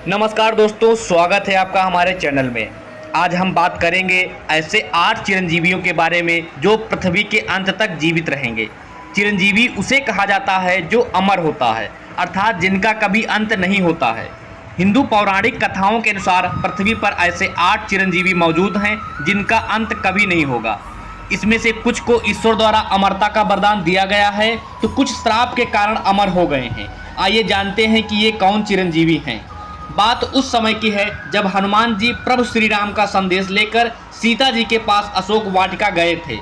नमस्कार दोस्तों, स्वागत है आपका हमारे चैनल में। आज हम बात करेंगे ऐसे 8 चिरंजीवियों के बारे में जो पृथ्वी के अंत तक जीवित रहेंगे। चिरंजीवी उसे कहा जाता है जो अमर होता है, अर्थात जिनका कभी अंत नहीं होता है। हिंदू पौराणिक कथाओं के अनुसार पृथ्वी पर ऐसे 8 चिरंजीवी मौजूद हैं जिनका अंत कभी नहीं होगा। इसमें से कुछ को ईश्वर द्वारा अमरता का वरदान दिया गया है तो कुछ श्राप के कारण अमर हो गए हैं। आइए जानते हैं कि ये कौन चिरंजीवी हैं। बात उस समय की है जब हनुमान जी प्रभु श्री राम का संदेश लेकर सीता जी के पास अशोक वाटिका गए थे।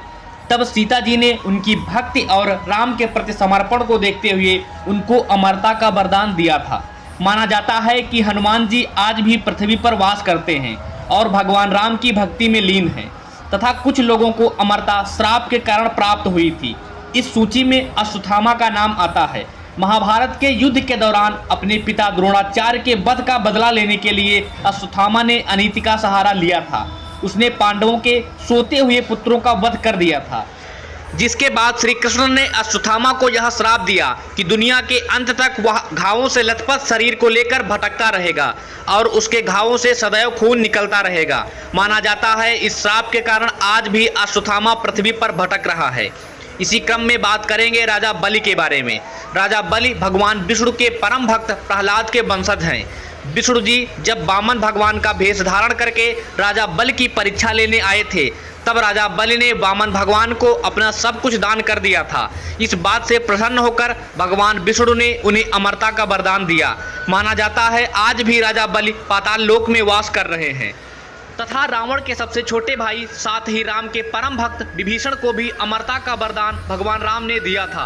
तब सीता जी ने उनकी भक्ति और राम के प्रति समर्पण को देखते हुए उनको अमरता का वरदान दिया था। माना जाता है कि हनुमान जी आज भी पृथ्वी पर वास करते हैं और भगवान राम की भक्ति में लीन हैं तथा कुछ लोगों को अमरता श्राप के कारण प्राप्त हुई थी। इस सूची में अश्वत्थामा का नाम आता है। महाभारत के युद्ध के दौरान अपने पिता द्रोणाचार्य के वध का बदला लेने के लिए अश्वत्थामा ने अनीति का सहारा लिया था। उसने पांडवों के सोते हुए पुत्रों का वध कर दिया था, जिसके बाद श्री कृष्ण ने अश्वत्थामा को यह श्राप दिया कि दुनिया के अंत तक वह घावों से लथपथ शरीर को लेकर भटकता रहेगा और उसके घावों से सदैव खून निकलता रहेगा। माना जाता है इस श्राप के कारण आज भी अश्वत्थामा पृथ्वी पर भटक रहा है। इसी क्रम में बात करेंगे राजा बलि के बारे में। राजा बलि भगवान विष्णु के परम भक्त प्रहलाद के वंशज हैं। विष्णु जी जब वामन भगवान का भेष धारण करके राजा बलि की परीक्षा लेने आए थे, तब राजा बलि ने वामन भगवान को अपना सब कुछ दान कर दिया था। इस बात से प्रसन्न होकर भगवान विष्णु ने उन्हें अमरता का वरदान दिया। माना जाता है आज भी राजा बलि पाताल लोक में वास कर रहे हैं तथा रावण के सबसे छोटे भाई साथ ही राम के परम भक्त विभीषण को भी अमरता का वरदान भगवान राम ने दिया था।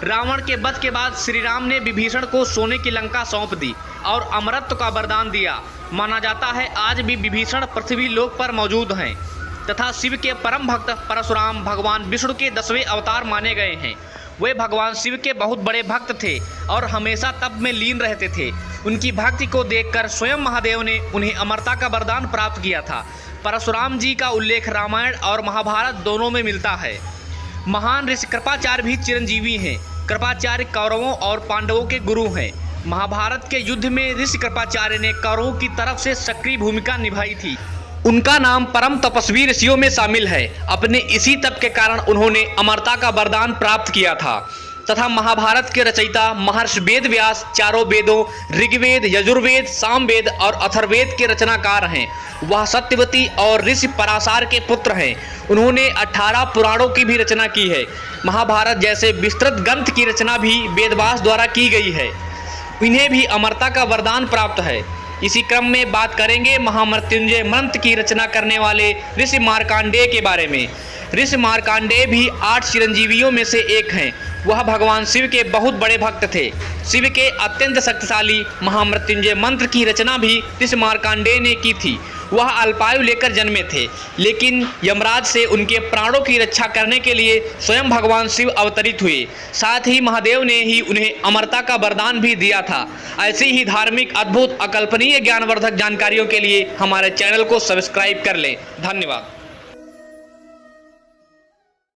रावण के वध के बाद श्री राम ने विभीषण को सोने की लंका सौंप दी और अमरत्व का वरदान दिया। माना जाता है आज भी विभीषण पृथ्वी लोक पर मौजूद हैं तथा शिव के परम भक्त परशुराम भगवान विष्णु के 10वें अवतार माने गए हैं। वे भगवान शिव के बहुत बड़े भक्त थे और हमेशा तप में लीन रहते थे। उनकी भक्ति को देखकर स्वयं महादेव ने उन्हें अमरता का वरदान प्राप्त किया था। परशुराम जी का उल्लेख रामायण और महाभारत दोनों में मिलता है। महान ऋषि कृपाचार्य भी चिरंजीवी हैं। कृपाचार्य कौरवों और पांडवों के गुरु हैं। महाभारत के युद्ध में ऋषि कृपाचार्य ने कौरवों की तरफ से सक्रिय भूमिका निभाई थी। उनका नाम परम तपस्वी ऋषियों में शामिल है। अपने इसी तप के कारण उन्होंने अमरता का वरदान प्राप्त किया था तथा महाभारत के रचयिता महर्षि वेद व्यास चारों वेदों ऋग्वेद, यजुर्वेद, सामवेद और अथर्ववेद के रचनाकार हैं। वह सत्यवती और ऋषि पराशर के पुत्र हैं। उन्होंने 18 पुराणों की भी रचना की है। महाभारत जैसे विस्तृत ग्रंथ की रचना भी वेदव्यास द्वारा की गई है। इन्हें भी अमरता का वरदान प्राप्त है। इसी क्रम में बात करेंगे महामृत्युंजय मंत्र की रचना करने वाले ऋषि मार्कंडेय के बारे में। ऋषि मार्कंडेय भी 8 चिरंजीवियों में से एक हैं। वह भगवान शिव के बहुत बड़े भक्त थे। शिव के अत्यंत शक्तिशाली महामृत्युंजय मंत्र की रचना भी ऋषि मार्कंडेय ने की थी। वह अल्पायु लेकर जन्मे थे, लेकिन यमराज से उनके प्राणों की रक्षा करने के लिए स्वयं भगवान शिव अवतरित हुए। साथ ही महादेव ने ही उन्हें अमरता का वरदान भी दिया था। ऐसी ही धार्मिक अद्भुत अकल्पनीय ज्ञानवर्धक जानकारियों के लिए हमारे चैनल को सब्सक्राइब कर लें। धन्यवाद।